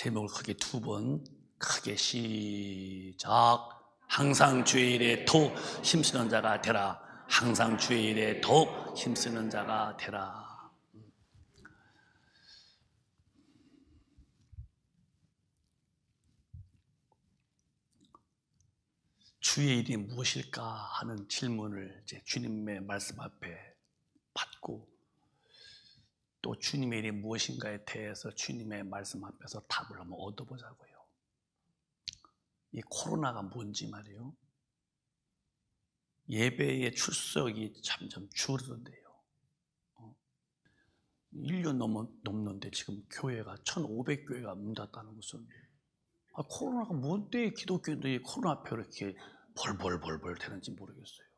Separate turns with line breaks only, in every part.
제목을 크게 두 번, 크게 시작. 항상 주의 일에 더욱 힘쓰는 자가 되라. 항상 주의 일에 더욱 힘쓰는 자가 되라. 주의 일이 무엇일까 하는 질문을 이제 주님의 말씀 앞에 받고, 또 주님의 일이 무엇인가에 대해서 주님의 말씀 앞에서 답을 한번 얻어보자고요. 이 코로나가 뭔지 말이에요. 예배의 출석이 점점 줄어든대요. 1년 넘는데 지금 교회가 1,500교회가 문 닫았다는 것은, 코로나가 뭔데 기독교인들이 코로나 앞에 이렇게 벌벌벌벌 되는지 모르겠어요.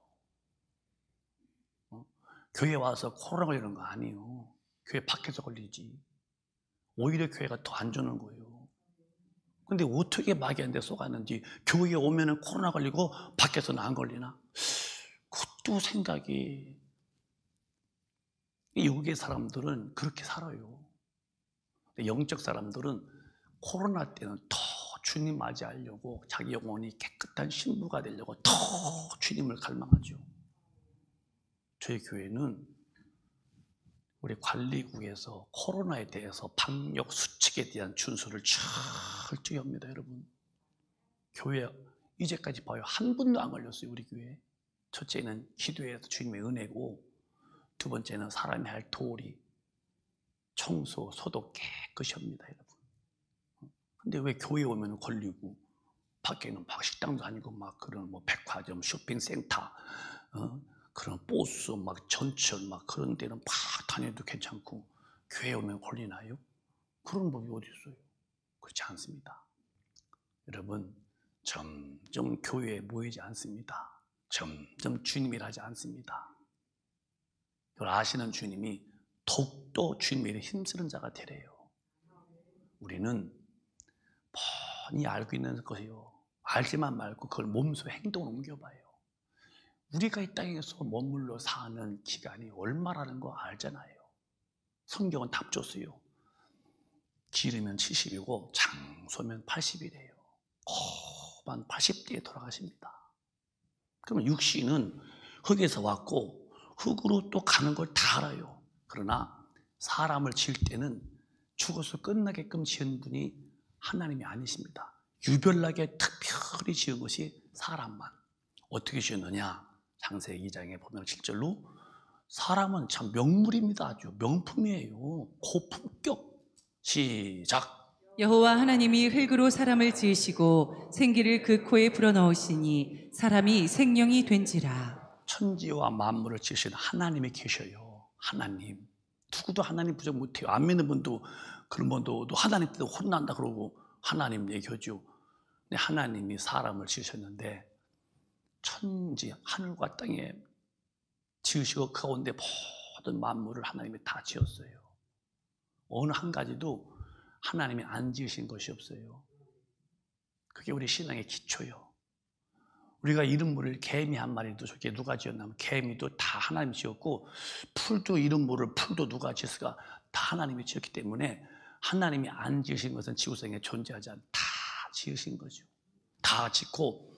교회 와서 코로나 걸리는 거 아니에요. 교회 밖에서 걸리지. 오히려 교회가 더 안 좋은 거예요. 근데 어떻게 막이 안 돼 쏘갔는지, 교회에 오면은 코로나 걸리고 밖에서는 안 걸리나? 그것도 생각이, 영계 사람들은 그렇게 살아요. 영적 사람들은 코로나 때는 더 주님 맞이하려고 자기 영혼이 깨끗한 신부가 되려고 더 주님을 갈망하죠. 저희 교회는 우리 관리국에서 코로나에 대해서 방역 수칙에 대한 준수를 철저히 합니다, 여러분. 교회 이제까지 봐요. 한 분도 안 걸렸어요, 우리 교회. 첫째는 기도에서 주님의 은혜고, 두 번째는 사람이 할 도리, 청소, 소독 깨끗이 합니다, 여러분. 근데 왜 교회에 오면 걸리고, 밖에는 막 식당도 다니고, 막 그런 뭐 백화점, 쇼핑센터, 그런 버스, 막 전철, 막 그런 데는 막 다녀도 괜찮고, 교회에 오면 걸리나요? 그런 법이 어디 있어요? 그렇지 않습니다. 여러분, 점점 교회에 모이지 않습니다. 점점 주님이라 하지 않습니다. 이걸 아시는 주님이 더욱더 주님의 일에 힘쓰는 자가 되래요. 우리는 뻔히 알고 있는 것이요, 알지만 말고 그걸 몸소 행동으로 옮겨봐요. 우리가 이 땅에서 머물러 사는 기간이 얼마라는 거 알잖아요. 성경은 답 줬어요. 기르면 70이고 장소면 80이래요. 만 80대에 돌아가십니다. 그러면 육신은 흙에서 왔고 흙으로 또 가는 걸 다 알아요. 그러나 사람을 지을 때는 죽어서 끝나게끔 지은 분이 하나님이 아니십니다. 유별나게 특별히 지은 것이 사람만. 어떻게 지었느냐? 창세기 2장에 보면 7절로, 사람은 참 명물입니다. 아주 명품이에요. 고품격. 시작.
여호와 하나님이 흙으로 사람을 지으시고 생기를 그 코에 불어넣으시니 사람이 생명이 된지라.
천지와 만물을 지으신 하나님이 계셔요. 하나님. 누구도 하나님 부정 못해요. 안 믿는 분도, 그런 분도 하나님 때도 혼난다 그러고 하나님 얘기하죠. 근데 하나님이 사람을 지으셨는데, 천지 하늘과 땅에 지으시고 그 가운데 모든 만물을 하나님이 다 지었어요. 어느 한 가지도 하나님이 안 지으신 것이 없어요. 그게 우리 신앙의 기초예요. 우리가 이름 모를 개미 한 마리도 저게 누가 지었냐면, 개미도 다 하나님이 지었고, 풀도 이름 모를 풀도 누가 지었을까? 다 하나님이 지었기 때문에 하나님이 안 지으신 것은 지구상에 존재하지 않아. 다 지으신 거죠. 다 짓고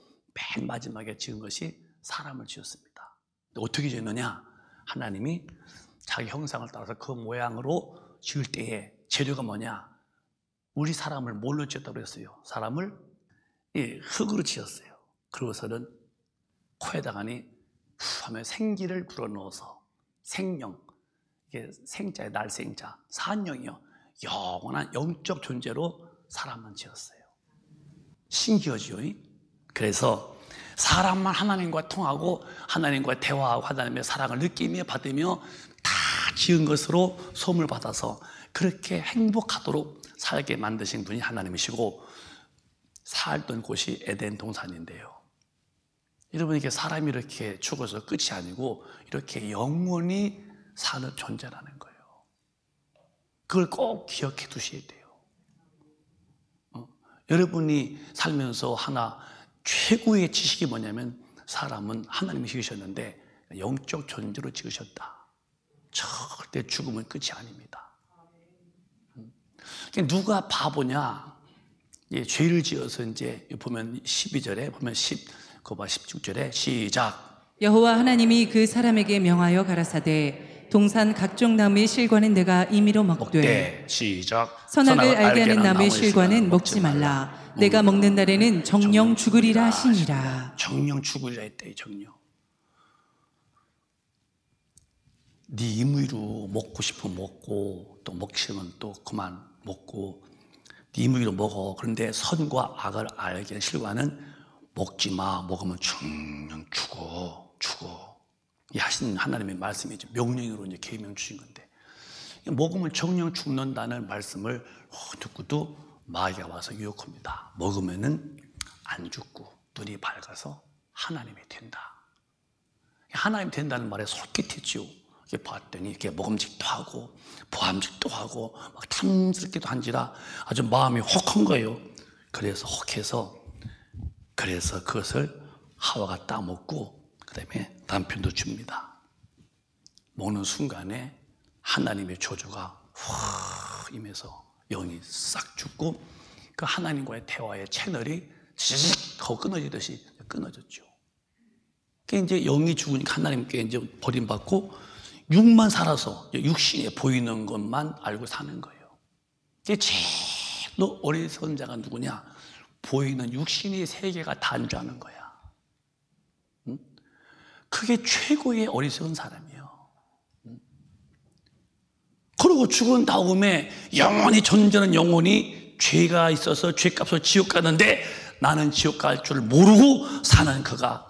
맨 마지막에 지은 것이 사람을 지었습니다. 어떻게 지었느냐? 하나님이 자기 형상을 따라서 그 모양으로 지을 때에 재료가 뭐냐? 우리 사람을 뭘로 지었다고 했어요? 사람을 흙으로 지었어요. 그러고서는 코에다가니 후 하면 생기를 불어넣어서, 생명, 이게 생자의 날생자, 산영이요, 영원한 영적 존재로 사람만 지었어요. 신기하죠? 그래서 사람만 하나님과 통하고 하나님과 대화하고 하나님의 사랑을 느끼며 받으며 다 지은 것으로 소문을 받아서 그렇게 행복하도록 살게 만드신 분이 하나님이시고, 살던 곳이 에덴 동산인데요. 여러분, 이게 사람이 이렇게 죽어서 끝이 아니고 이렇게 영원히 사는 존재라는 거예요. 그걸 꼭 기억해 두셔야 돼요. 여러분이 살면서 하나 최고의 지식이 뭐냐면, 사람은 하나님이 지으셨는데 영적 존재로 지으셨다. 절대 죽으면 끝이 아닙니다. 누가 바보냐? 예, 죄를 지어서 이제 보면 12절에 보면 16절에 시작.
여호와 하나님이 그 사람에게 명하여 가라사대 동산 각종 나무의 실과는 내가 임의로 먹되
시작.
선악을 알게 하는 나무의 실과는 먹지 말라. 내가 먹는 날에는 정령 죽으리라 하시니라.
정령 죽으리라 했대. 정령. 네 임의로 먹고 싶으면 먹고 또 먹기 싫으면 또 그만 먹고 네 임의로 먹어. 그런데 선과 악을 알게 하는 실과는 먹지 마. 먹으면 정령 죽어. 이 하신 하나님의 말씀이죠. 명령으로 이제 계명 주신 건데 먹으면 정령 죽는다는 말씀을 듣고도 마귀가 와서 유혹합니다. 먹으면은 안 죽고 눈이 밝아서 하나님이 된다. 하나님 된다는 말에 솔깃했죠. 이렇게 봤더니 이렇게 먹음직도 하고 보암직도 하고 막 탐스럽기도 한지라 아주 마음이 혹한 거예요. 그래서 혹해서 그것을 하와가 딱 먹고 그다음에 남편도 줍니다. 먹는 순간에 하나님의 저주가 확 임해서 영이 싹 죽고 그 하나님과의 대화의 채널이 지직 하고 끊어지듯이 끊어졌죠. 그게 이제 영이 죽으니까 하나님께 이제 버림받고 육만 살아서 육신에 보이는 것만 알고 사는 거예요. 그게 제일 어리석은 자가 누구냐? 보이는 육신의 세계가 단죄하는 거야. 그게 최고의 어리석은 사람이에요. 그러고 죽은 다음에 영원히 존재하는 영혼이 죄가 있어서 죄값으로 지옥 가는데 나는 지옥 갈 줄 모르고 사는 그가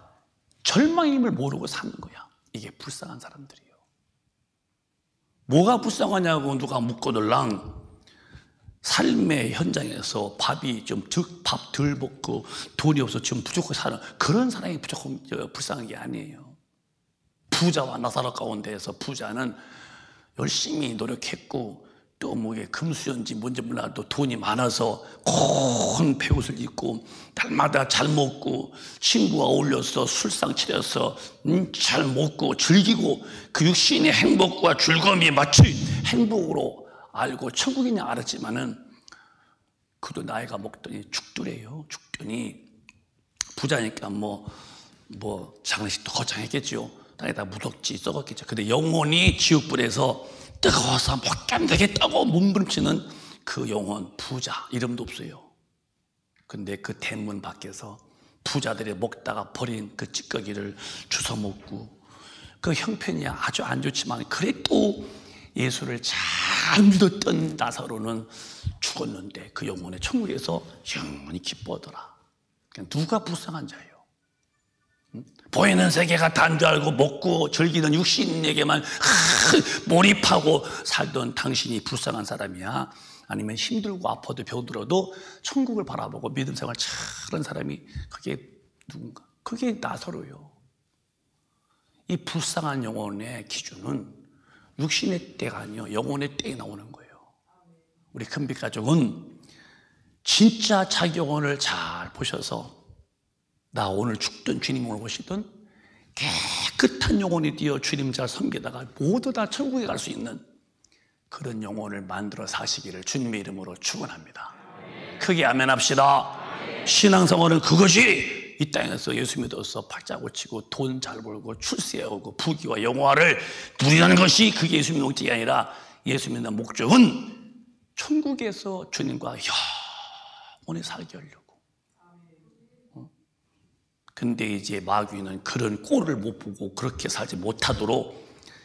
절망임을 모르고 사는 거야. 이게 불쌍한 사람들이에요. 뭐가 불쌍하냐고 누가 묻거들랑 삶의 현장에서 밥이 밥 덜 먹고 돈이 없어 지금 부족하게 사는 그런 사람이 무조건 불쌍한 게 아니에요. 부자와 나사렛 가운데에서 부자는 열심히 노력했고 또 뭐 금수저인지 뭔지 몰라도 돈이 많아서 큰 배옷을 입고 날마다 잘 먹고 친구와 어울려서 술상 차려서 잘 먹고 즐기고 그 육신의 행복과 즐거움이 마치 행복으로 알고 천국이냐 알았지만은 그도 나이가 먹더니 죽더래요. 죽더니 부자니까 뭐 장례식도 거창했겠죠. 땅에다 묻었지 썩었겠죠. 근데 영혼이 지옥불에서 뜨거워서 못 견디겠다고 몸부림치는 그 영혼 부자 이름도 없어요. 근데 그 대문 밖에서 부자들이 먹다가 버린 그 찌꺼기를 주워 먹고 그 형편이 아주 안 좋지만 그래도 예수를 잘 믿었던 나사로는 죽었는데 그 영혼의 천국에서 영원히 기뻐하더라. 누가 불쌍한 자예요? 보이는 세계가 단 줄 알고 먹고 즐기는 육신에게만 몰입하고 살던 당신이 불쌍한 사람이야? 아니면 힘들고 아파도 병들어도 천국을 바라보고 믿음 생활 잘한 사람이 그게 누군가? 그게 나사로예요. 이 불쌍한 영혼의 기준은 육신의 때가 아니요 영혼의 때에 나오는 거예요. 우리 큰빛 가족은 진짜 자기 영혼을 잘 보셔서 나 오늘 죽든 주님을 보시든 깨끗한 영혼이 되어 주님 잘 섬기다가 모두 다 천국에 갈 수 있는 그런 영혼을 만들어 사시기를 주님의 이름으로 축원합니다. 크게 아멘 합시다. 신앙생활은 그것이 이 땅에서 예수 믿어서 팔자고 치고 돈 잘 벌고 출세하고 부귀와 영화를 누리는 것이 그게 예수 믿는 목적이 아니라 예수 믿는 목적은 천국에서 주님과 영원히 살게 하려고. 근데 이제 마귀는 그런 꼴을 못 보고 그렇게 살지 못하도록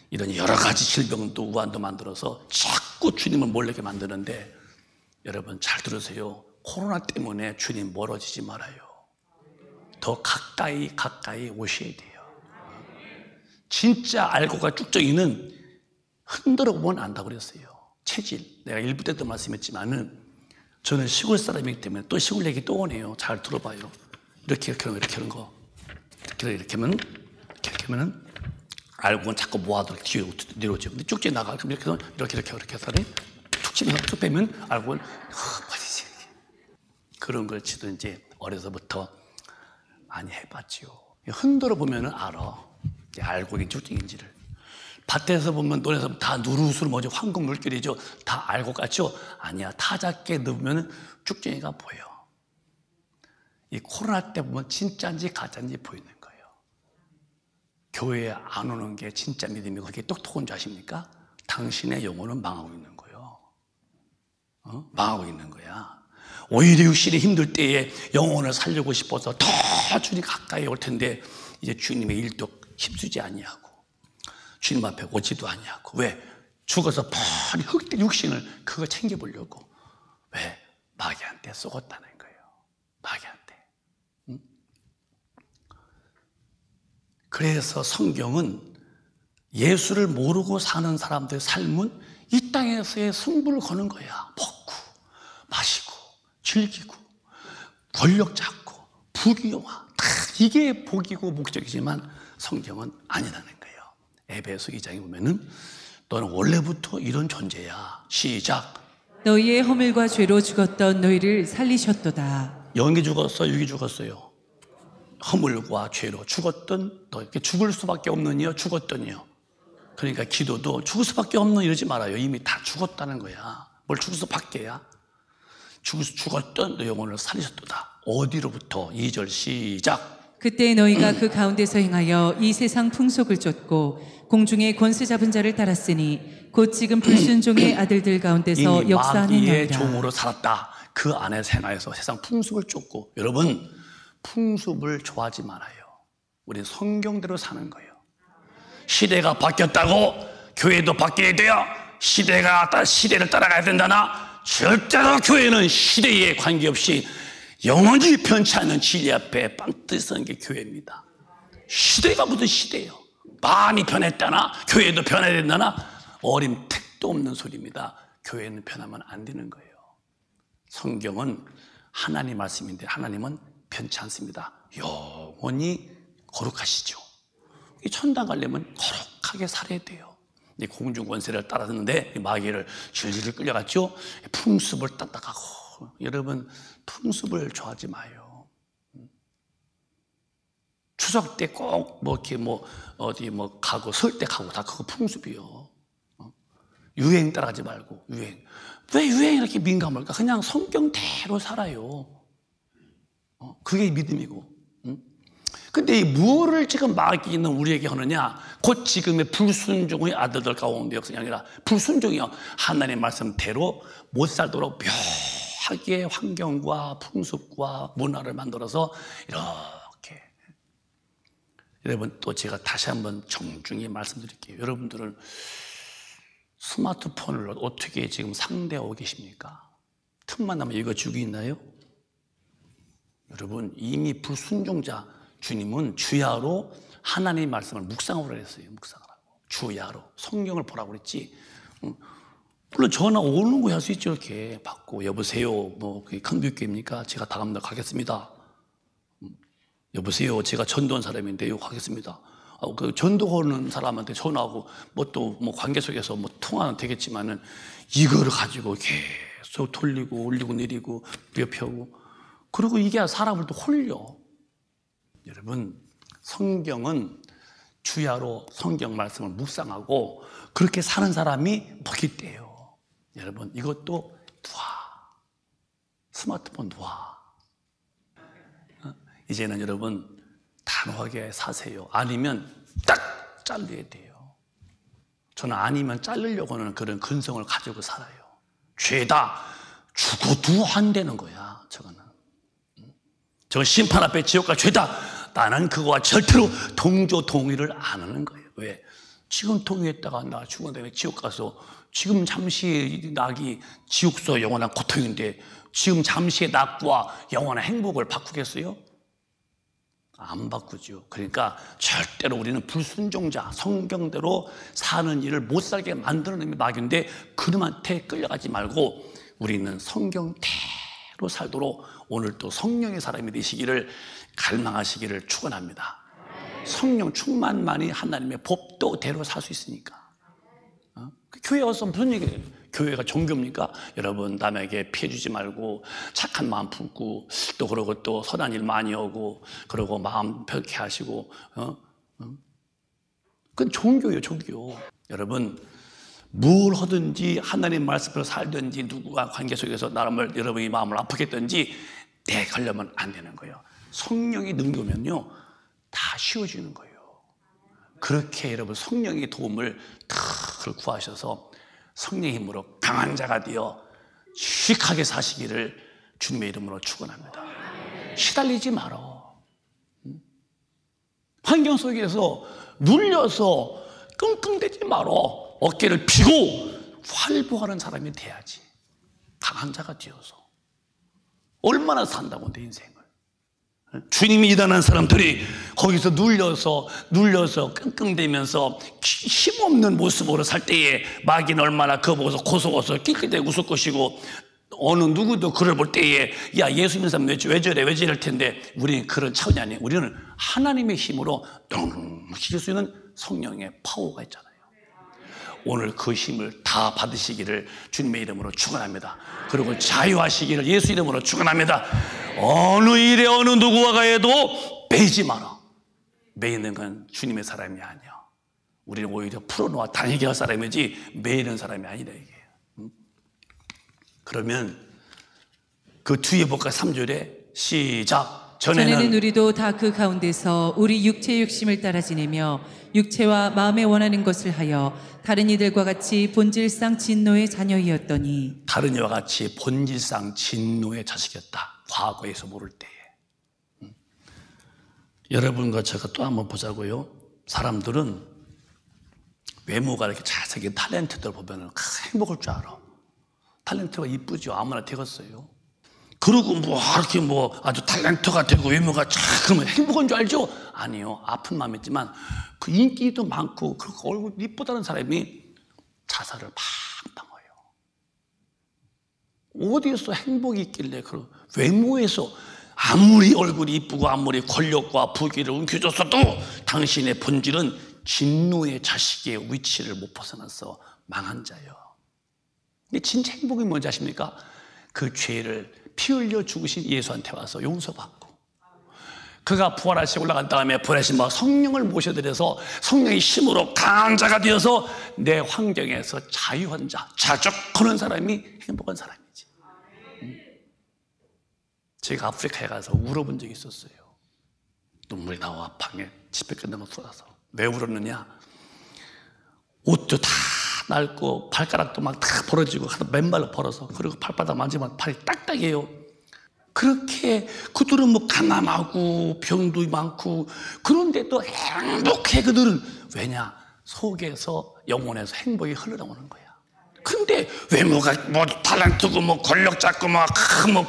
이런 여러 가지 질병도 우환도 만들어서 자꾸 주님을 몰리게 만드는데 여러분 잘 들으세요. 코로나 때문에 주님 멀어지지 말아요. 더 가까이 오셔야 돼요. 진짜 알고가 쭉정이는 흔들어 보면 안다고 그랬어요. 체질. 내가 일부 때도 말씀했지만은 저는 시골 사람이기 때문에 또 시골 얘기 또 오네요. 잘 들어봐요. 이렇게 하는 거. 이렇게 하면은 알고는 자꾸 모아두고 뒤로 내려오죠. 근데 쭉지 나가. 그럼 이렇게 하더니 툭 빼면 알고는 빠지지. 그런 걸 지도 이제 어려서부터 많이 해봤죠. 흔들어 보면은 알아. 알고인 쭉증인지를. 밭에서 보면 논에서 다 누르스로 뭐죠? 황금 물결이죠. 다 알고 같죠? 아니야. 타작게 넣으면 쭉증이가 보여. 이 코로나 때 보면 진짜인지 가짜인지 보이는 거예요. 교회에 안 오는 게 진짜 믿음이고 그렇게 똑똑한 줄 아십니까? 당신의 영혼은 망하고 있는 거예요. 망하고 있는 거야. 오히려 육신이 힘들 때에 영혼을 살리고 싶어서 더 주님 가까이 올 텐데 이제 주님의 일도 힘쓰지 아니하고 주님 앞에 오지도 아니하고. 왜? 죽어서 뻔히 흙된 육신을 그거 챙겨보려고. 왜? 마귀한테 쏘았다는 거예요. 마귀한테. 그래서 성경은 예수를 모르고 사는 사람들의 삶은 이 땅에서의 승부를 거는 거야. 먹고 마시고 즐기고 권력 잡고 부귀영화, 다 이게 복이고 목적이지만 성경은 아니라는 거예요. 에베소 2장에 보면은 너는 원래부터 이런 존재야. 시작.
너희의 허물과 죄로 죽었던 너희를 살리셨도다.
영이 죽었어, 육이 죽었어요. 허물과 죄로 죽었던 너, 이렇게 죽을 수밖에 없는 이여, 죽었더니요. 그러니까 기도도 죽을 수밖에 없는 이러지 말아요. 이미 다 죽었다는 거야. 뭘 죽을 수밖에야. 죽었던 너 영혼을 살리셨도다. 어디로부터? 2절 시작.
그때 너희가 그 가운데서 행하여 이 세상 풍속을 쫓고 공중의 권세 잡은 자를 따랐으니 곧 지금 불순종의 아들들 가운데서
이미
역사하는
마귀의
너희라.
종으로 살았다. 그 안에서 행하여서 세상 풍습을 쫓고. 여러분, 풍습을 좋아하지 말아요. 우리는 성경대로 사는 거예요. 시대가 바뀌었다고 교회도 바뀌어야 돼요. 시대를 따라가야 된다나 절대로 교회는 시대에 관계없이 영원히 변치 않는 진리 앞에 빵뜨 서는 게 교회입니다. 시대가 무슨 시대예요. 마음이 변했다나 교회도 변해야 된다나 어림 택도 없는 소리입니다. 교회는 변하면 안 되는 거예요. 성경은 하나님 말씀인데 하나님은 변치 않습니다. 영원히 거룩하시죠. 천당 가려면 거룩하게 살아야 돼요. 공중 권세를 따랐는데 마귀를 질질 끌려갔죠. 풍습을 따라가고. 여러분, 풍습을 좋아하지 마요. 추석 때 꼭 이렇게 어디 가고 설 때 가고 다 그거 풍습이요. 유행 따라가지 말고. 유행. 왜 유행에 이렇게 민감할까? 그냥 성경대로 살아요. 그게 믿음이고. 근데 이 무엇을 지금 마귀는 우리에게 하느냐? 곧 지금의 불순종의 아들들 가운데 역사가 아니라 불순종이요. 하나님의 말씀대로 못 살도록 묘하게 환경과 풍습과 문화를 만들어서 이렇게. 여러분, 또 제가 다시 한번 정중히 말씀드릴게요. 여러분들은 스마트폰을 어떻게 지금 상대하고 계십니까? 틈만 나면 읽어주고 있나요? 여러분, 이미 불순종자 주님은 주야로 하나님의 말씀을 묵상하라고 했어요. 묵상하라고. 주야로. 성경을 보라고 그랬지. 물론 전화 오는 거 할 수 있죠. 이렇게 받고 여보세요. 그게 큰 교회입니까? 제가 다음 날 가겠습니다. 여보세요. 제가 전도한 사람인데요. 가겠습니다. 그 전도하는 사람한테 전화하고 또 관계 속에서 통화는 되겠지만은 이거를 가지고 계속 돌리고 올리고 내리고 뼈펴고 그리고 이게 사람을 또 홀려. 여러분, 성경은 주야로 성경 말씀을 묵상하고 그렇게 사는 사람이 복이 있대요. 여러분, 이것도 스마트폰 놔. 이제는 여러분 단호하게 사세요. 아니면 딱 잘라야 돼요. 저는 아니면 자르려고 하는 그런 근성을 가지고 살아요. 죄다 죽어도 안 되는 거야. 저건 심판 앞에 지옥과 죄다. 나는 그거와 절대로 동조 동의를 안 하는 거예요. 왜? 지금 동의했다가 나 죽은 다음에 지옥 가서 지금 잠시 낙이 지옥서 영원한 고통인데 지금 잠시의 낙과 영원한 행복을 바꾸겠어요? 안 바꾸죠. 그러니까 절대로 우리는 불순종자, 성경대로 사는 일을 못 살게 만드는 놈이 마귀인데 그놈한테 끌려가지 말고 우리는 성경대로 살도록 오늘도 성령의 사람이 되시기를 갈망하시기를 축원합니다. 성령 충만만이 하나님의 법도대로 살 수 있으니까. 교회 와서 무슨 얘기예요? 교회가 종교입니까? 여러분, 남에게 피해 주지 말고 착한 마음 품고 또 그러고 또 선한 일 많이 하고 그러고 마음 편케 하시고 그건 종교예요. 종교. 여러분, 뭘 하든지 하나님 말씀으로 살든지 누구와 관계 속에서 여러분이 마음을 아프게 했든지 가려면 안 되는 거예요. 성령이 능도면요 다 쉬워지는 거예요. 그렇게 여러분 성령의 도움을 다 구하셔서 성령의 힘으로 강한 자가 되어 유익하게 사시기를 주님의 이름으로 축원합니다. 시달리지 말어. 환경 속에서 눌려서 끙끙대지 말어. 어깨를 펴고 활보하는 사람이 돼야지. 강한 자가 되어서 얼마나 산다고 내 인생을. 주님이 일하는 사람들이 거기서 눌려서 끙끙대면서 힘없는 모습으로 살 때에 마귀는 얼마나 그거 보고서 고소고서 낄낄대고 웃을 것이고, 어느 누구도 그를 볼 때에 야 예수 믿는 사람 왜 저래 이럴 텐데, 우리는 그런 차원이 아니에요. 우리는 하나님의 힘으로 넉넉히 줄 수 있는 성령의 파워가 있잖아요. 오늘 그 힘을 다 받으시기를 주님의 이름으로 축원합니다. 그리고 자유하시기를 예수 이름으로 축원합니다. 어느 일에 어느 누구와 가해도 매이지 마라. 매이는 건 주님의 사람이 아니야. 우리는 오히려 풀어놓아 다니게 할 사람이지 매이는 사람이 아니다 이게. 그러면 그 뒤에 볼까? 3절에 시작.
전에는 우리도 다 그 가운데서 우리 육체의 욕심을 따라 지내며 육체와 마음에 원하는 것을 하여 다른 이들과 같이 본질상 진노의 자녀이었더니.
다른 이와 같이 본질상 진노의 자식이었다. 과거에서 모를 때에. 여러분과 제가 또 한번 보자고요. 사람들은 외모가 이렇게 잘생긴 탤런트들 보면 행복할 줄 알아. 탤런트가 이쁘죠. 아무나 되겠어요. 그리고 이렇게 아주 탤런트가 되고 외모가 그러면 행복한 줄 알죠? 아니요. 아픈 마음이지만 그 인기도 많고 그리고 얼굴 이쁘다는 사람이 자살을 막 당해요. 어디에서 행복이 있길래 그 외모에서 아무리 얼굴이 이쁘고 아무리 권력과 부귀를 움켜줬어도 당신의 본질은 진노의 자식의 위치를 못 벗어나서 망한 자예요. 근데 진짜 행복이 뭔지 아십니까? 그 죄를 피 흘려 죽으신 예수한테 와서 용서받고, 그가 부활하시고 올라간 다음에 부활하신 성령을 모셔드려서 성령의 힘으로 강한 자가 되어서 내 환경에서 자유한 자, 자족하는 사람이 행복한 사람이지. 제가 아프리카에 가서 울어본 적이 있었어요. 눈물이 나와 방에 집에 끝나고 쏟아서. 왜 울었느냐? 옷도 다 낡고 발가락도 막 다 벌어지고 맨발로 벌어서, 그리고 발바닥 만지면 발이 딱딱해요. 그렇게 그들은 가난하고 병도 많고 그런데도 행복해. 그들은 왜냐? 속에서 영혼에서 행복이 흘러나오는 거야. 근데 외모가 탤런트고 권력 잡고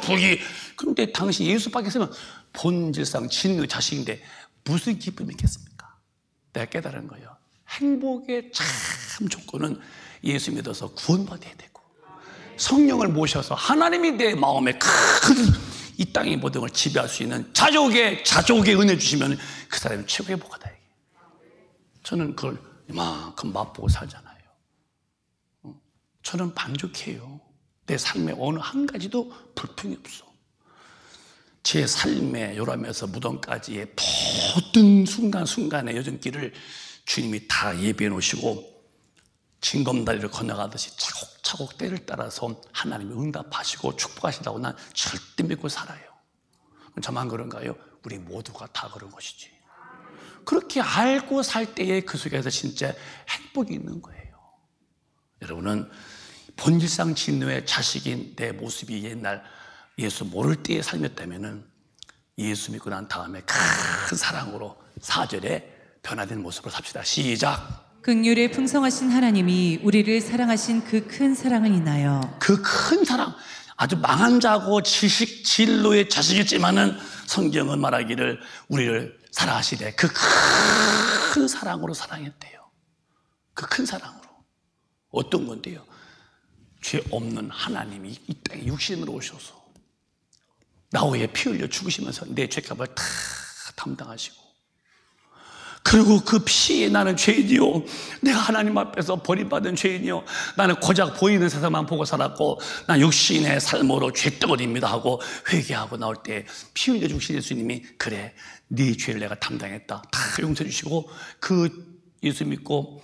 부귀, 그런데 당신 예수 밖에서는 본질상 진노의 자식인데 무슨 기쁨이 있겠습니까? 내가 깨달은 거예요. 행복의 참 조건은 예수 믿어서 구원받아야 되고 성령을 모셔서 하나님이 내 마음에 큰 이 땅의 모든 걸 지배할 수 있는 자족의 은혜 주시면 그 사람이 최고의 복하다. 저는 그걸 이만큼 맛보고 살잖아요. 저는 만족해요. 내 삶에 어느 한 가지도 불평이 없어. 제 삶의 요람에서 무덤까지의 모든 순간순간의 여정길을 주님이 다 예비해 놓으시고 징검다리를 건너가듯이 차곡차곡 때를 따라서 하나님이 응답하시고 축복하신다고 난 절대 믿고 살아요. 저만 그런가요? 우리 모두가 다 그런 것이지. 그렇게 알고 살 때에 그 속에서 진짜 행복이 있는 거예요. 여러분은 본질상 진노의 자식인 내 모습이 옛날 예수 모를 때의 삶이었다면 예수 믿고 난 다음에 큰 사랑으로 4절에 변화된 모습으로 삽시다. 시작.
긍휼에 풍성하신 하나님이 우리를 사랑하신 그 큰 사랑을 인하여.
그 큰 사랑, 아주 망한 자고 진노의 자식이지만은 성경은 말하기를 우리를 사랑하시되 그 큰 사랑으로 사랑했대요. 그 큰 사랑으로. 어떤 건데요? 죄 없는 하나님이 이 땅에 육신으로 오셔서 나 위에 피 흘려 죽으시면서 내 죄값을 다 담당하시고, 그리고 그 피에 나는 죄인이요, 내가 하나님 앞에서 버림받은 죄인이요, 나는 고작 보이는 세상만 보고 살았고 난 육신의 삶으로 죄덩어리입니다 하고 회개하고 나올 때 피 흘려 주신 예수님이 그래 네 죄를 내가 담당했다 다 용서해 주시고, 그 예수 믿고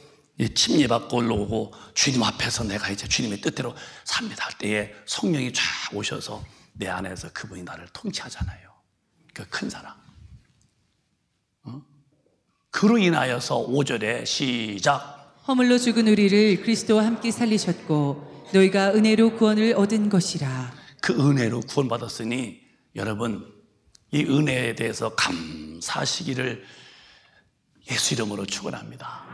침례받고 올라오고 주님 앞에서 내가 이제 주님의 뜻대로 삽니다 할 때에 성령이 쫙 오셔서 내 안에서 그분이 나를 통치하잖아요. 그 큰 사랑. 그로 인하여서 5절에 시작.
허물로 죽은 우리를 그리스도와 함께 살리셨고 너희가 은혜로 구원을 얻은 것이라.
그 은혜로 구원받았으니 여러분 이 은혜에 대해서 감사하시기를 예수 이름으로 축원합니다.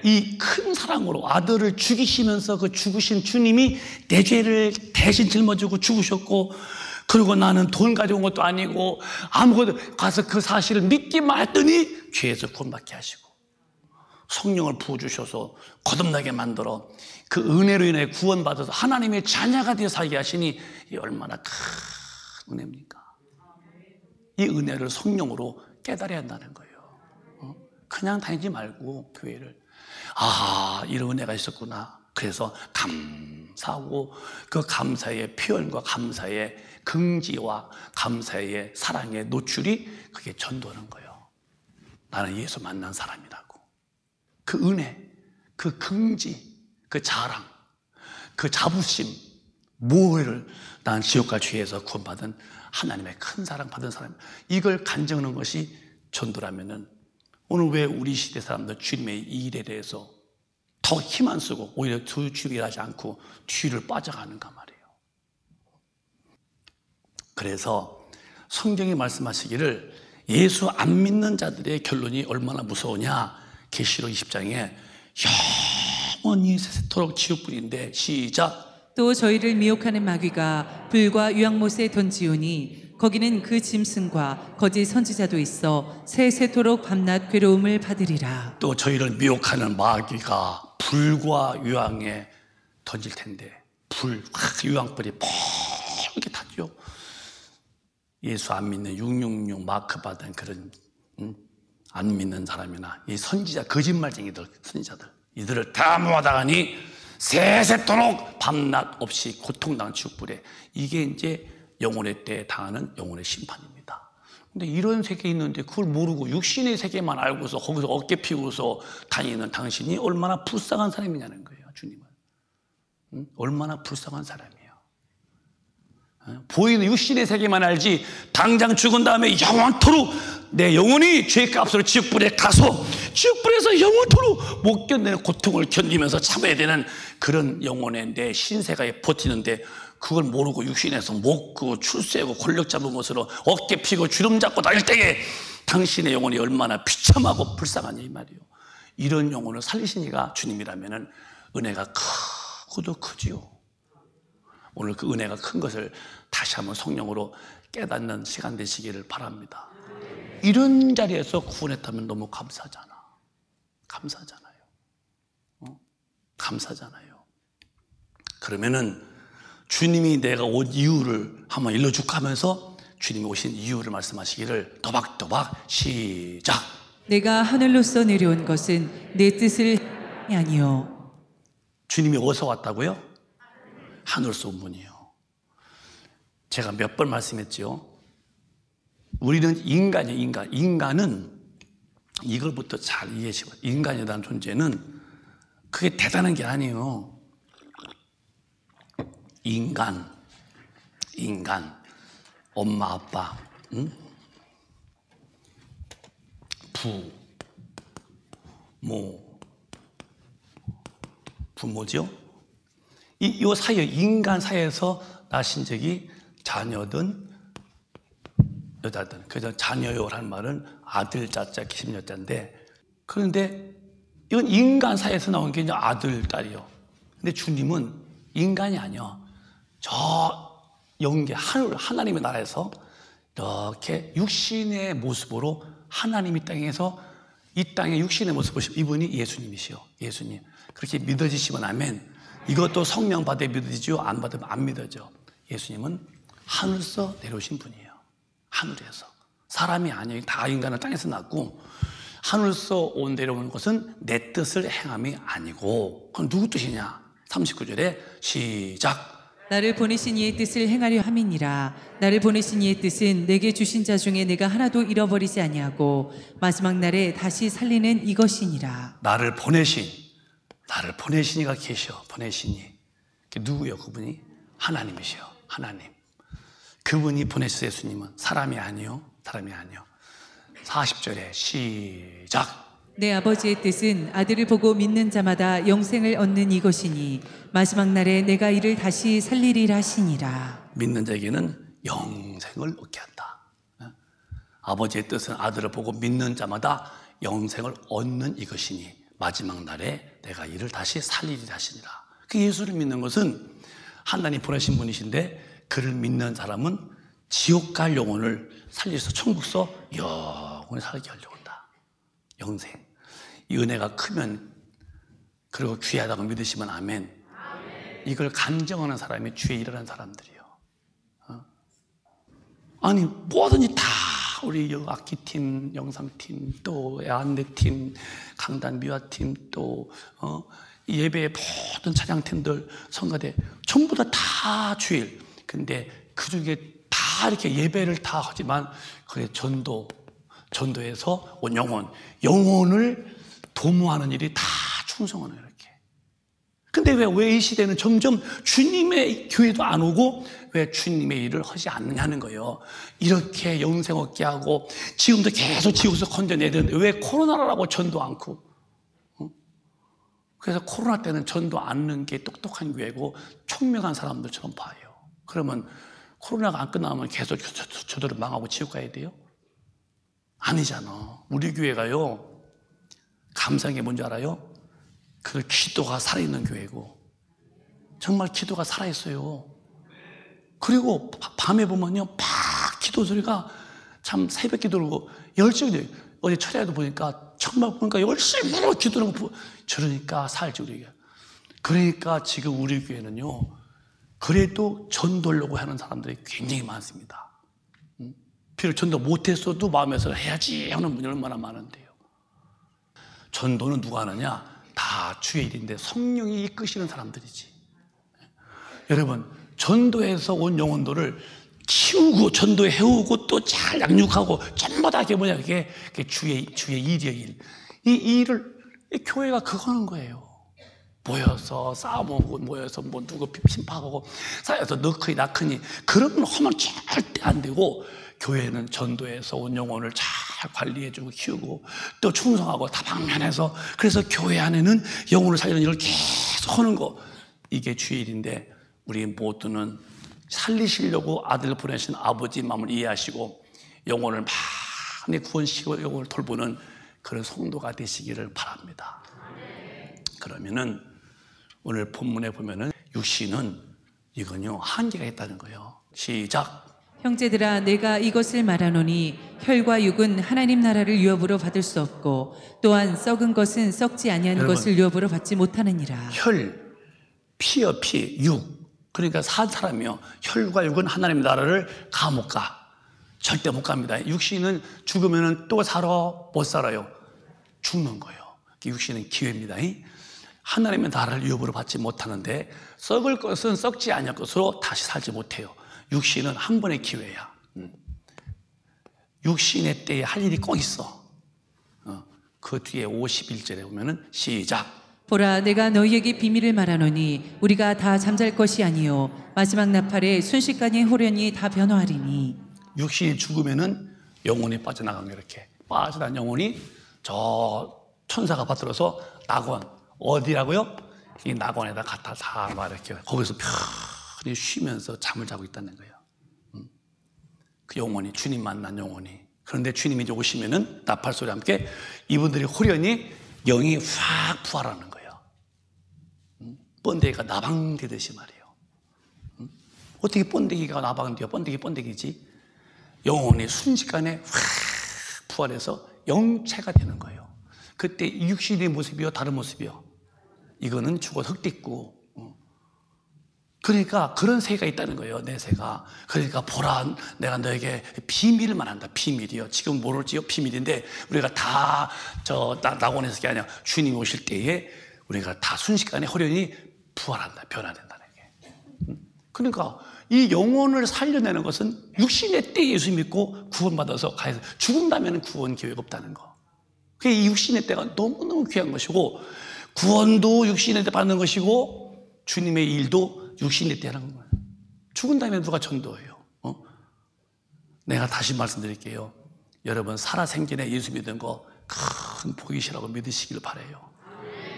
이 큰 사랑으로 아들을 죽이시면서 그 죽으신 주님이 내 죄를 대신 짊어지고 죽으셨고, 그리고 나는 돈 가져온 것도 아니고 아무것도 가서 그 사실을 믿기만 했더니 죄에서 구원받게 하시고 성령을 부어주셔서 거듭나게 만들어 그 은혜로 인해 구원받아서 하나님의 자녀가 되어 살게 하시니 이 얼마나 큰 은혜입니까? 이 은혜를 성령으로 깨달아야 한다는 거예요. 그냥 다니지 말고 교회를 이런 은혜가 있었구나. 그래서 감사하고 그 감사의 표현과 감사의 긍지와 감사의 사랑의 노출이 그게 전도하는 거예요. 나는 예수 만난 사람이라고. 그 은혜, 그 긍지, 그 자랑, 그 자부심, 뭐를 난 지옥과 죄에서 구원받은 하나님의 큰 사랑 받은 사람, 이걸 간증하는 것이 전도라면은 오늘 왜 우리 시대 사람들 주님의 이 일에 대해서 더 힘 안 쓰고 오히려 주의를 하지 않고 뒤를 빠져가는가 말이에요. 그래서 성경이 말씀하시기를 예수 안 믿는 자들의 결론이 얼마나 무서우냐. 계시록 20장에 영원히 세세토록 지옥불인데 시작.
또 저희를 미혹하는 마귀가 불과 유황못에 던지오니 거기는 그 짐승과 거짓 선지자도 있어 세세토록 밤낮 괴로움을 받으리라.
또 저희를 미혹하는 마귀가 불과 유황에 던질 텐데 유황불이 펄게 타죠. 예수 안 믿는 666 마크 받은 그런 안 믿는 사람이나 이 선지자 거짓말쟁이들 선지자들 이들을 다 모아다가니 세세토록 밤낮 없이 고통당한 지옥불에, 이게 이제 영혼의 때에 당하는 영혼의 심판입니다. 근데 이런 세계에 있는데 그걸 모르고 육신의 세계만 알고서 거기서 어깨 피우고서 다니는 당신이 얼마나 불쌍한 사람이냐는 거예요. 주님은 얼마나 불쌍한 사람이에요. 보이는 육신의 세계만 알지 당장 죽은 다음에 영원토록 내 영혼이 죄값으로 지옥불에 가서 지옥불에서 영원토록 못 견디는 고통을 견디면서 참아야 되는 그런 영혼의 내 신세가 버티는데, 그걸 모르고 육신에서 먹고 출세하고 권력 잡은 것으로 어깨 피고 주름 잡고 다닐 때에 당신의 영혼이 얼마나 비참하고 불쌍하냐 이 말이에요. 이런 영혼을 살리신 이가 주님이라면 은혜가 크고도 크지요. 오늘 그 은혜가 큰 것을 다시 한번 성령으로 깨닫는 시간 되시기를 바랍니다. 이런 자리에서 구원했다면 너무 감사하잖아요. 감사하잖아요. 그러면은 주님이 내가 온 이유를 한번 일러줄까 하면서 주님이 오신 이유를 말씀하시기를 또박또박 시작.
내가 하늘로서 내려온 것은 내 뜻을 아니요.
주님이 어디서 왔다고요? 하늘로서 온 분이에요. 제가 몇 번 말씀했죠. 우리는 인간이에요. 인간은 이걸부터 잘 이해하시고, 인간이라는 존재는 그게 대단한 게 아니에요. 인간, 엄마, 아빠, 부모죠. 이 사이에, 인간 사이에서 나신 적이 자녀든 여자든, 그래서 자녀요라는 말은 아들 자자 기심여자인데, 그런데 이건 인간 사이에서 나온 게 이제 아들, 딸이요. 근데 주님은 인간이 아니요. 저 영계 하나님의 나라에서 이렇게 육신의 모습으로 하나님이 땅에서 이 땅에 육신의 모습을 이분이 예수님이시요. 예수님. 그렇게 믿어지시면 아멘. 이것도 성령 받아 믿어지죠. 안 받으면 안 믿어져. 예수님은 하늘에서 내려오신 분이에요. 하늘에서. 사람이 아니에요. 다 인간은 땅에서 났고, 하늘에서 내려오는 것은 내 뜻을 행함이 아니고, 그럼 누구 뜻이냐? 39절에 시작.
나를 보내신 이의 뜻을 행하려 함이니라. 나를 보내신 이의 뜻은 내게 주신 자 중에 내가 하나도 잃어버리지 아니하고 마지막 날에 다시 살리는 이것이니라.
나를 보내신 이가 계셔. 보내신 이. 누구요? 그분이 하나님이시요. 하나님. 그분이 보내셨어요. 예수님은 사람이 아니요, 사람이 아니요. 40절에 시작.
내 아버지의 뜻은 아들을 보고 믿는 자마다 영생을 얻는 이것이니 마지막 날에 내가 이를 다시 살리리라 하시니라.
믿는 자에게는 영생을 얻게 한다. 아버지의 뜻은 아들을 보고 믿는 자마다 영생을 얻는 이것이니 마지막 날에 내가 이를 다시 살리리라 하시니라. 그 예수를 믿는 것은 하나님 보내신 분이신데 그를 믿는 사람은 지옥 갈 영혼을 살려서 천국서 영원히 살게 하려고 한다. 영생. 이 은혜가 크면 그리고 귀하다고 믿으시면 아멘. 이걸 간증하는 사람이 주에 일하는 사람들이요. 아니 뭐든지 다 우리 악기팀, 영상팀, 또 안내팀, 강단 미화팀, 또 예배의 모든 찬양팀들, 성가대 전부 다 주일. 근데 그 중에 다 이렇게 예배를 다 하지만 그게 전도에서 온 영혼을 도모하는 일이 다 충성하는 이렇게. 근데 왜 이 시대는 점점 주님의 교회도 안 오고 왜 주님의 일을 하지 않느냐는 거예요. 이렇게 영생 얻게 하고 지금도 계속 지옥에서 건져내야 되는데 왜 코로나라고 전도 않고. 그래서 코로나 때는 전도 않는 게 똑똑한 교회고 총명한 사람들처럼 봐요. 그러면 코로나가 안 끝나면 계속 저들은 망하고 지옥 가야 돼요? 아니잖아. 우리 교회가요, 감사한 게 뭔지 알아요? 그 기도가 살아있는 교회고 정말 기도가 살아있어요. 그리고 밤에 보면요 막 기도 소리가 참 새벽 기도로 열심히 어제 철야에도 보니까 정말 보니까 열심히 기도하는 거 저러니까 살지 우리가. 그러니까 지금 우리 교회는요 그래도 전도하려고 하는 사람들이 굉장히 많습니다. 비록 전도 못했어도 마음에서 해야지 하는 분이 얼마나 많은데요. 전도는 누가 하느냐? 다 주의 일인데 성령이 이끄시는 사람들이지. 여러분 전도에서 온 영혼들을 키우고 전도해 해오고 또 잘 양육하고 전부 다 그게 주의 일이에요. 일. 이 일을 교회가 그거 하는 거예요. 모여서 싸움하고 모여서 뭐 누구 심판하고 쌓여서 너크니 나크니 그런 건 하면 절대 안 되고 교회는 전도해서 온 영혼을 잘 관리해주고 키우고 또 충성하고 다방면해서 그래서 교회 안에는 영혼을 살리는 일을 계속 하는 거 이게 주의 일인데 우리 모두는 살리시려고 아들을 보내신 아버지 마음을 이해하시고 영혼을 많이 구원시키고 영혼을 돌보는 그런 성도가 되시기를 바랍니다. 그러면은 오늘 본문에 보면은 육신은 이건요 한계가 있다는 거예요. 시작.
형제들아 내가 이것을 말하노니 혈과 육은 하나님 나라를 유업으로 받을 수 없고 또한 썩은 것은 썩지 아니한 것을 유업으로 받지 못하느니라.
혈, 피요 피, 육. 그러니까 산 사람이요. 혈과 육은 하나님 나라를 가 못 가. 절대 못 갑니다. 육신은 죽으면 또 살아? 못 살아요. 죽는 거예요. 육신은 기회입니다. 하나님의 나라를 유업으로 받지 못하는데 썩을 것은 썩지 아니할 것으로 다시 살지 못해요. 육신은 한 번의 기회야. 육신의 때에 할 일이 꼭 있어. 그 뒤에 51절에 보면은 시작.
보라 내가 너희에게 비밀을 말하노니 우리가 다 잠잘 것이 아니요 마지막 나팔에 순식간에 호련히 다 변화하리니.
육신이 죽으면은 영혼이 빠져나간 게 이렇게 빠져난 영혼이 저 천사가 받들어서 낙원 어디라고요? 이 낙원에다 갖다 다 막 이렇게 거기서 편히 쉬면서 잠을 자고 있다는 거예요. 그 영혼이 주님 만난 영혼이. 그런데 주님이 이제 오시면은 나팔 소리와 함께 이분들이 호련히 영이 확 부활하는 거예요. 번데기가 나방되듯이 말이에요. 어떻게 번데기가 나방되어 번데기지? 영혼이 순식간에 확 부활해서 영체가 되는 거예요. 그때 육신의 모습이요 다른 모습이요. 이거는 죽어 흙띠고. 그러니까 그런 세가 있다는 거예요. 내 세가. 그러니까 보라 내가 너에게 비밀을 말한다. 비밀이요. 지금 모를지요. 비밀인데 우리가 다 낙원에서 게 아니라 주님이 오실 때에 우리가 다 순식간에 호련히 부활한다. 변화된다는 게. 그러니까 이 영혼을 살려내는 것은 육신의 때 예수 믿고 구원받아서 가서 죽은다면 구원 기회가 없다는 거. 그게 이 육신의 때가 너무너무 귀한 것이고 구원도 육신의 때 받는 것이고 주님의 일도 육신의 때 하는 거예요. 죽은 다음에 누가 전도해요? 내가 다시 말씀드릴게요. 여러분 살아생전에 예수 믿는 거 큰 복이시라고 믿으시길 바라요.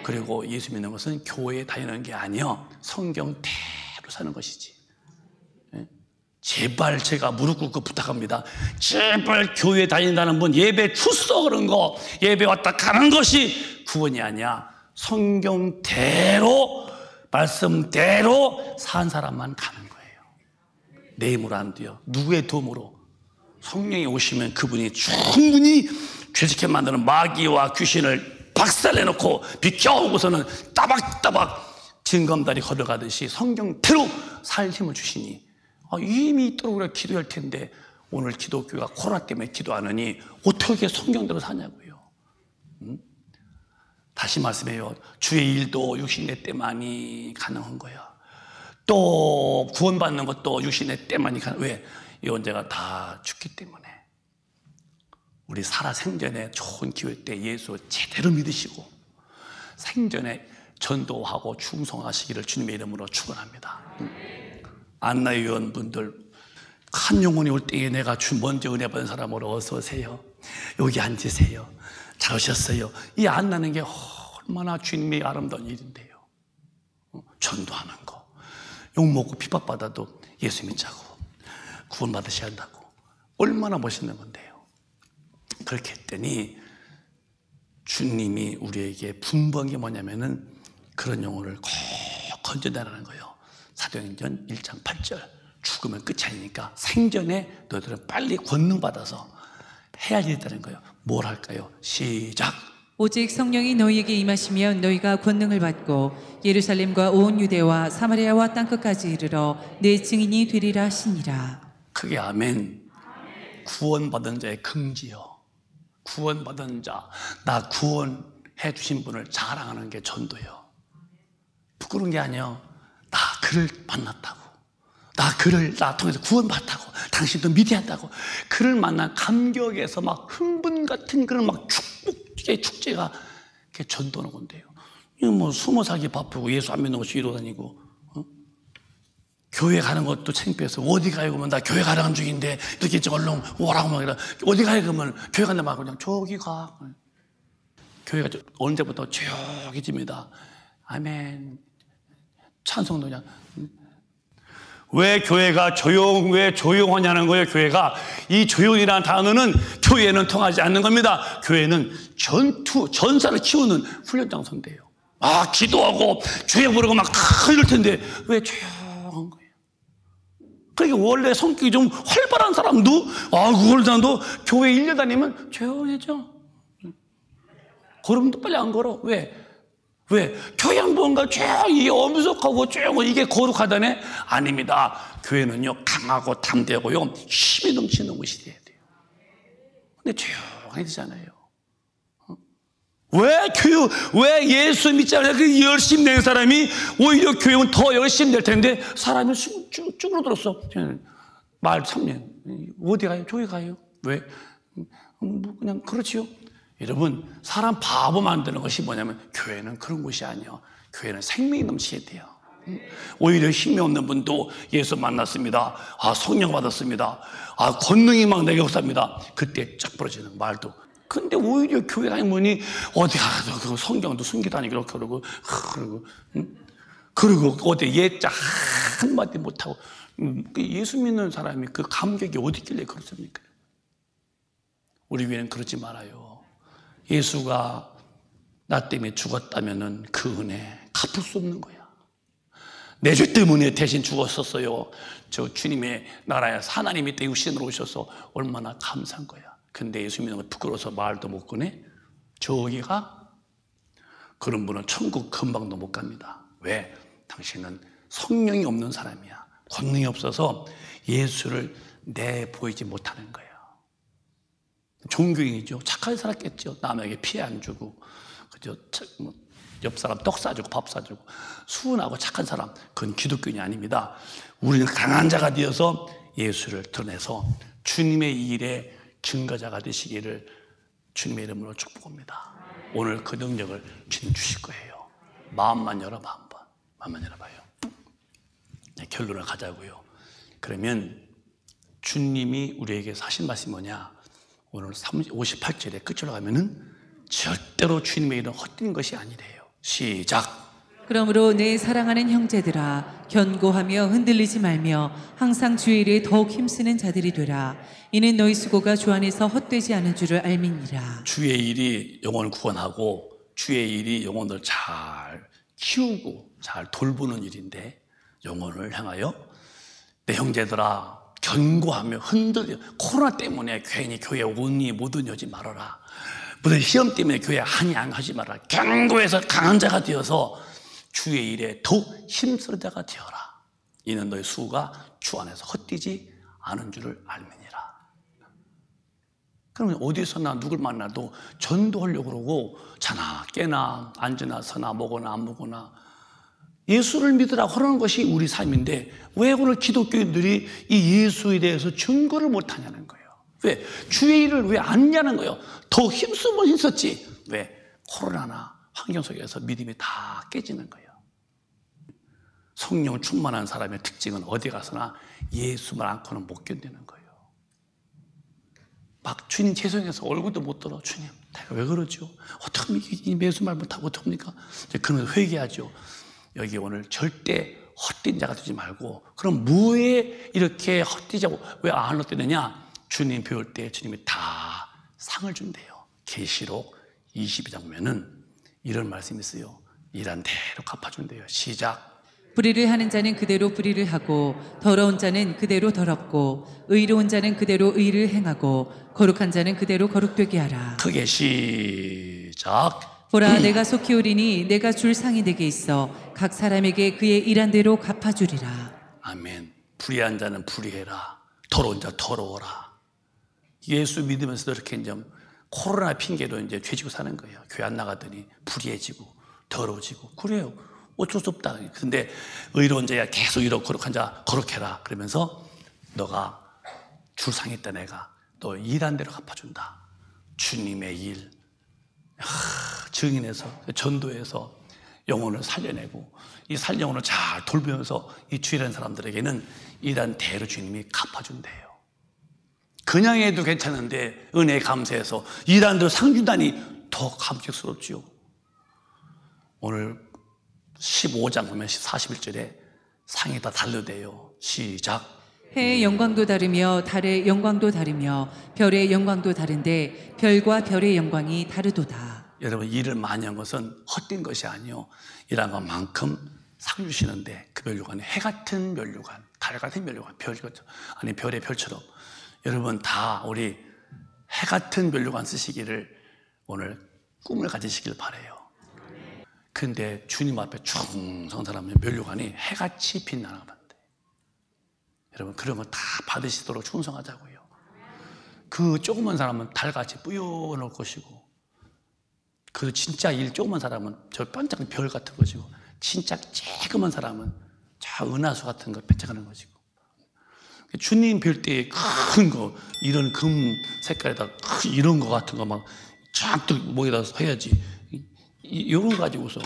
그리고 예수 믿는 것은 교회에 다니는 게 아니요, 성경대로 사는 것이지. 제발 제가 무릎 꿇고 부탁합니다. 제발 교회 다닌다는 분, 예배 출석 그런 거, 예배 왔다 가는 것이 구원이 아니야. 성경대로, 말씀대로 산 사람만 가는 거예요. 내 힘으로 안 돼요. 누구의 도움으로? 성령이 오시면 그분이 충분히 죄짓게 만드는 마귀와 귀신을 박살내놓고 비켜오고서는 따박따박 징검다리 걸어가듯이 성경대로 살 힘을 주시니, 힘이 있도록 우리가 기도할 텐데 오늘 기독교가 코로나 때문에 기도하느니 어떻게 성경대로 사냐고요. 다시 말씀해요. 주의 일도 육신의 때만이 가능한 거야. 또 구원받는 것도 육신의 때만이 가능. 왜? 이 언제가 다 죽기 때문에. 우리 살아생전에 좋은 기회 때 예수 제대로 믿으시고 생전에 전도하고 충성하시기를 주님의 이름으로 축원합니다. 안나 의원분들, 한 영혼이 올 때에 내가 먼저 은혜 받은 사람으로 어서 오세요. 여기 앉으세요. 잘 오셨어요. 이 안나는 게 얼마나 주님의 아름다운 일인데요. 전도하는 거, 욕먹고 핍박받아도 예수 믿자고 구원 받으셔야 한다고, 얼마나 멋있는 건데요. 그렇게 했더니 주님이 우리에게 분부한 게 뭐냐면은 그런 영혼을 꼭 건져내라는 거예요. 사도행전 1장 8절. 죽으면 끝이 아니니까 생전에 너희들은 빨리 권능 받아서 해야 할 일이 있다는 거예요. 뭘 할까요? 시작.
오직 성령이 너희에게 임하시면 너희가 권능을 받고 예루살렘과 온 유대와 사마리아와 땅끝까지 이르러 내 증인이 되리라 하시니라.
크게 아멘. 구원받은 자의 긍지요. 구원받은 자, 나 구원해 주신 분을 자랑하는 게 전도예요. 부끄러운 게 아니에요. 나 그를 만났다고, 나 그를 나 통해서 구원받았다고, 당신도 믿어야 한다고, 그를 만난 감격에서 막 흥분 같은 그런 막 축제가 그게 전도하는 건데요. 이거 뭐 20살기 바쁘고 예수 안 믿는 것이 이러고 다니고, 교회 가는 것도 창피해서 어디 가요 그러면 나 교회 가라는 중인데 이렇게 얼른 오라고 막 이래. 어디 가요 그러면 교회 간다 막 그냥 저기 가. 교회가 언제부터 조용해집니다. 아멘. 찬송도 그냥. 왜 교회가 왜 조용하냐는 거예요. 교회가 이 조용이라는 단어는 교회는 통하지 않는 겁니다. 교회는 전사를 키우는 훈련 장소인데요. 기도하고 주여 부르고 막 이럴 텐데 왜 조용한 거예요? 그러니까 원래 성격이 좀 활발한 사람도 그걸 사람도 교회 1년 다니면 조용해져. 걸음도 빨리 안 걸어. 왜? 교회 한 번가 쭉 이게 엄숙하고 쭉 이게 거룩하다네? 아닙니다. 교회는요 강하고 담대하고요 힘이 넘치는 곳이 돼야 돼요. 근데 조용히 되잖아요. 왜 예수 믿지 않아요? 그 열심히 낸 사람이 오히려 교회는 더 열심히 낼 텐데 사람이 쭈그러들었어. 말 3년. 어디 가요? 교회 가요? 왜? 그냥 그렇지요. 여러분, 사람 바보 만드는 것이 뭐냐면 교회는 그런 곳이 아니에요. 교회는 생명이 넘쳐야 돼요. 오히려 힘이 없는 분도 예수 만났습니다. 성령 받았습니다. 권능이 막 내게 역사합니다. 그때 쫙 벌어지는 말도. 근데 오히려 교회 다니는 분이 어디 가서 그 성경도 숨기도 아니고 이렇게 그러고 어디 예자 한마디 못하고 예수 믿는 사람이 그 감격이 어디 있길래 그렇습니까? 우리 교회는 그러지 말아요. 예수가 나 때문에 죽었다면은 그 은혜 갚을 수 없는 거야. 내 죄 때문에 대신 죽었었어요. 저 주님의 나라에서 하나님이 때 육신으로 오셔서 얼마나 감사한 거야. 근데 예수 믿는 거 부끄러워서 말도 못 꺼내? 저기가? 그런 분은 천국 금방도 못 갑니다. 왜? 당신은 성령이 없는 사람이야. 권능이 없어서 예수를 내보이지 못하는 거예요. 종교인이죠. 착하게 살았겠죠. 남에게 피해 안 주고, 그죠? 옆 사람 떡 사주고 밥 사주고 수은하고 착한 사람. 그건 기독교인이 아닙니다. 우리는 강한 자가 되어서 예수를 드러내서 주님의 일에 증거자가 되시기를 주님의 이름으로 축복합니다. 오늘 그 능력을 주님 주실 거예요. 마음만 열어봐. 마음만 열어봐요. 결론을 가자고요. 그러면 주님이 우리에게 하신 말씀이 뭐냐? 오늘 58절에 끝으로 가면은 절대로 주님의 일은 헛된 것이 아니래요. 시작.
그러므로 내 사랑하는 형제들아 견고하며 흔들리지 말며 항상 주의 일에 더욱 힘쓰는 자들이 되라. 이는 너희 수고가 주 안에서 헛되지 않은 줄을 알미니라.
주의 일이 영혼을 구원하고 주의 일이 영혼을 잘 키우고 잘 돌보는 일인데, 영혼을 향하여 내 형제들아 견고하며 흔들려. 코로나 때문에 괜히 교회 오니 못 오지 말아라. 무슨 시험 때문에 교회 한이 안 가지 말아라. 견고해서 강한 자가 되어서 주의 일에 더욱 힘쓰는 자가 되어라. 이는 너희 수고가 주 안에서 헛되지 않은 줄을 알미니라. 그러면 어디서나 누굴 만나도 전도하려고 그러고 자나 깨나 앉으나 서나 먹거나 안 먹거나 예수를 믿으라 하라는 것이 우리 삶인데, 왜 오늘 기독교인들이 이 예수에 대해서 증거를 못하냐는 거예요. 왜? 주의 일을 왜 안 하냐는 거예요. 더 힘쓰면 있었지. 왜? 코로나나 환경 속에서 믿음이 다 깨지는 거예요. 성령 충만한 사람의 특징은 어디 가서나 예수만 않고는 못 견디는 거예요. 막 주님 죄송해서 얼굴도 못 들어. 주님 내가 왜 그러죠? 어떻게 이 예수 말 못하고 어떡합니까? 그러면서 회개하죠. 여기 오늘 절대 헛된 자가 되지 말고, 그럼 뭐에 이렇게 헛되자고 왜 안 헛되느냐? 주님 배울 때 주님이 다 상을 준대요. 계시록 22장 보면은 이런 말씀이 있어요. 일한 대로 갚아준대요. 시작.
불의를 하는 자는 그대로 불의를 하고 더러운 자는 그대로 더럽고 의로운 자는 그대로 의를 행하고 거룩한 자는 그대로 거룩되게 하라.
크게 시작.
보라 내가 속히 오리니 내가 줄 상이 내게 있어 각 사람에게 그의 일한 대로 갚아주리라.
아멘. 불의한 자는 불의해라. 더러운 자 더러워라. 예수 믿으면서도 이렇게 이제 코로나 핑계로 이제 죄지고 사는 거예요. 교회 안 나가더니 불의해지고 더러워지고. 그래요. 어쩔 수 없다. 근데 의로운 자야 계속 이렇고 거룩한 자 거룩해라. 그러면서 너가 줄 상이 있다. 내가 너 일한 대로 갚아준다. 주님의 일 증인해서 전도해서 영혼을 살려내고 이 영혼을 잘 돌보면서 이 주일하는 사람들에게는 일한 대로 주님이 갚아준대요. 그냥 해도 괜찮은데 은혜에 감사해서 일한 대로 상 준다니 더 감격스럽지요. 오늘 15장 보면 41절에 상이 다 달려대요. 시작.
해의 영광도 다르며 달의 영광도 다르며 별의 영광도 다른데 별과 별의 영광이 다르도다.
여러분 일을 많이 한 것은 헛된 것이 아니요 일한 것만큼 상 주시는데, 그 멸류관이 해 같은 멸류관, 달 같은 멸류관, 별 같은, 아니 별의 별처럼 여러분 다 우리 해 같은 멸류관 쓰시기를 오늘 꿈을 가지시길 바라요. 근데 주님 앞에 충성한 사람은 멸류관이 해같이 빛나는 건데, 여러분 그런 거 다 받으시도록 충성하자고요. 그 조그만 사람은 달같이 뿌여놓을 것이고, 그 진짜 일 조그만 사람은 저 반짝한 별 같은 것이고, 진짜 쬐그만 사람은 저 은하수 같은 거 반짝하는 것이고, 주님 뵐 때 큰 거 이런 금 색깔에다 이런 거 같은 거 막 쫙 목에다 해야지. 이런 거 가지고서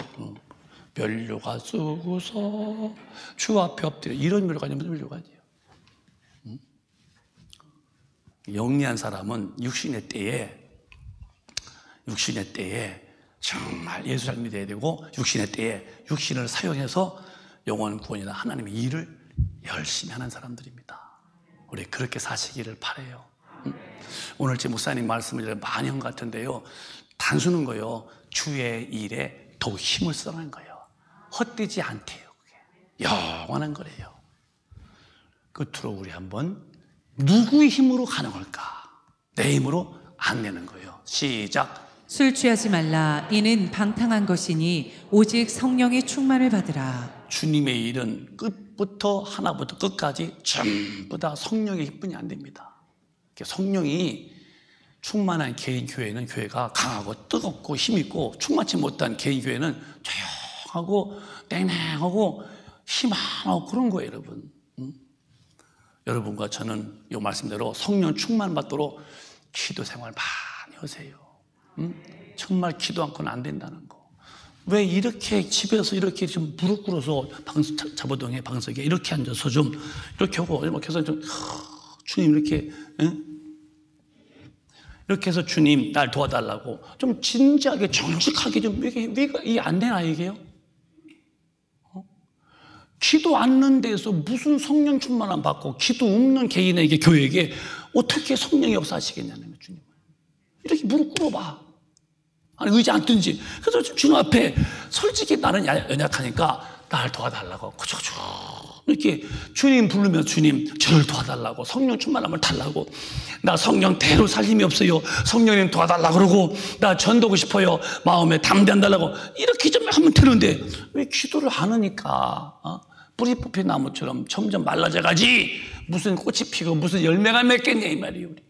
멸류관 쓰고서 주 앞에 엎드려, 이런 멸류관이 무슨 멸류관이에요? 영리한 사람은 육신의 때에 정말 예수 잘 믿어야 되고, 육신의 때에 육신을 사용해서 영원 구원이나 하나님의 일을 열심히 하는 사람들입니다. 우리 그렇게 사시기를 바라요. 오늘 제 목사님 말씀을 많이 한 것 같은데요, 단순한 거요. 주의 일에 더욱 힘을 써는 거예요. 헛되지 않대요. 그게 영원한 거래요. 끝으로 우리 한번 누구의 힘으로 가능할까? 내 힘으로 안 되는 거예요. 시작.
술 취하지 말라. 이는 방탕한 것이니 오직 성령의 충만을 받으라.
주님의 일은 끝부터 하나부터 끝까지 전부 다 성령의 힘뿐이 안 됩니다. 성령이 충만한 개인 교회는 교회가 강하고 뜨겁고 힘있고, 충만치 못한 개인 교회는 조용하고 땡땡하고 힘 안 하고 그런 거예요. 여러분. 여러분과 저는 이 말씀대로 성령 충만 받도록 기도 생활 많이 하세요. 정말 기도 않고는 안 된다는 거. 왜 이렇게 집에서 이렇게 좀 무릎 꿇어서 잡아동에 방석에 이렇게 앉아서 좀 이렇게 하고 이렇게 해서 좀 주님 이렇게, 응? 이렇게 해서 주님 날 도와달라고 좀 진지하게 정직하게 좀 이게 안 되나 이게요? 기도 않는 데서 무슨 성령 충만함 받고 기도 없는 개인에게 교회에게 어떻게 성령 역사하시겠냐는 거예요. 주님 이렇게 무릎 꿇어봐. 아니 의지 안 든지. 그래서 주님 앞에 솔직히 나는 연약하니까 날 도와달라고 그저저 이렇게 주님 부르면 주님 저를 도와달라고 성령 충만함을 달라고 나 성령대로 살림이 없어요. 성령님 도와달라고 그러고 나 전도하고 싶어요. 마음에 담대한 달라고 이렇게 좀 하면 되는데 왜 기도를 안 하니까 뿌리 뽑힌 나무처럼 점점 말라져 가지 무슨 꽃이 피고 무슨 열매가 맺겠냐 이 말이에요. 우리.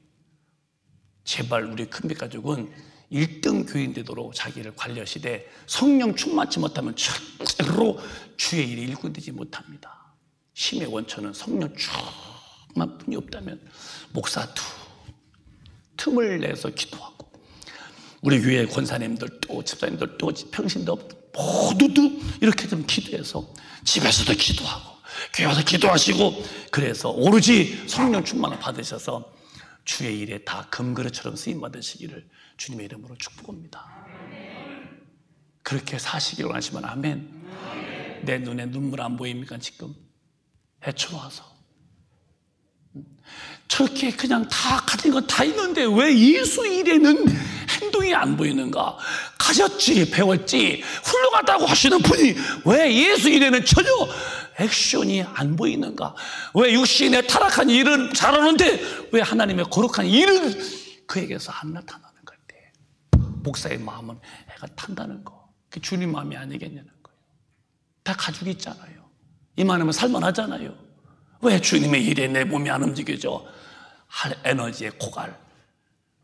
제발 우리 큰빛가족은 1등 교인 되도록 자기를 관리하시되 성령 충만치 못하면 절대로 주의 일이 일꾼되지 못합니다. 힘의 원천은 성령 충만뿐이 없다면 목사 틈을 내서 기도하고 우리 교회 권사님들 또 집사님들 또 평신도 모두도 이렇게 좀 기도해서 집에서도 기도하고 교회 와서 기도하시고 그래서 오로지 성령 충만을 받으셔서 주의 일에 다 금그릇처럼 쓰임 받으시기를 주님의 이름으로 축복합니다. 그렇게 사시기를 원하시면 아멘. 내 눈에 눈물 안 보입니까 지금? 해초와서 저렇게 그냥 다 가진 건 다 있는데 왜 예수 일에는 행동이 안 보이는가? 가졌지 배웠지 훌륭하다고 하시는 분이 왜 예수 일에는 전혀 액션이 안 보이는가? 왜 육신의 타락한 일은 잘하는데 왜 하나님의 거룩한 일은 그에게서 안 나타나는 건데? 목사의 마음은 해가 탄다는 거. 그게 주님 마음이 아니겠냐는 거예요. 다 가지고 있잖아요. 이만하면 살만하잖아요. 왜 주님의 일에 내 몸이 안 움직여져? 할 에너지의 고갈.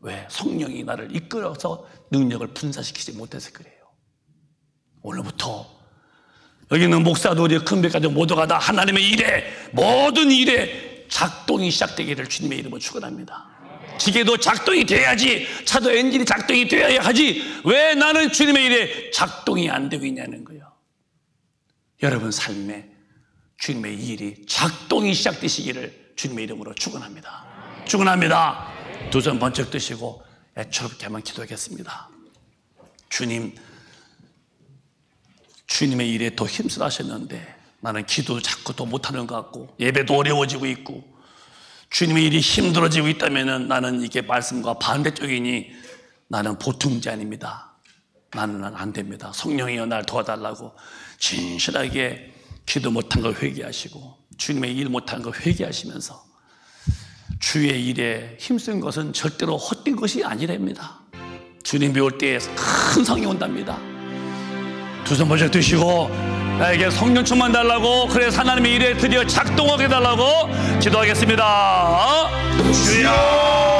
왜? 성령이 나를 이끌어서 능력을 분산시키지 못해서 그래요. 오늘부터 여기는 목사들이 큰빛가족 모두가 다 하나님의 일에 모든 일에 작동이 시작되기를 주님의 이름으로 축원합니다. 기계도 작동이 돼야지 차도 엔진이 작동이 돼야 하지 왜 나는 주님의 일에 작동이 안 되고 있냐는 거예요. 여러분 삶에 주님의 일이 작동이 시작되시기를 주님의 이름으로 축원합니다. 축원합니다. 두 손 번쩍 드시고 애처롭게 한번 기도하겠습니다. 주님의 일에 더 힘쓰라 하셨는데 나는 기도 자꾸 더 못하는 것 같고 예배도 어려워지고 있고 주님의 일이 힘들어지고 있다면 나는 이게 말씀과 반대쪽이니 나는 보통자 아닙니다. 나는 안 됩니다. 성령이여 날 도와달라고 진실하게 기도 못한 걸 회개하시고 주님의 일 못한 걸 회개하시면서 주의 일에 힘쓴 것은 절대로 헛된 것이 아니랍니다. 주님이 올 때에 큰 성이 온답니다. 두 손 번쩍 드시고 나에게 성령 충만 달라고 그래서 하나님의 일에 드디어 작동하게 달라고 기도하겠습니다. 주여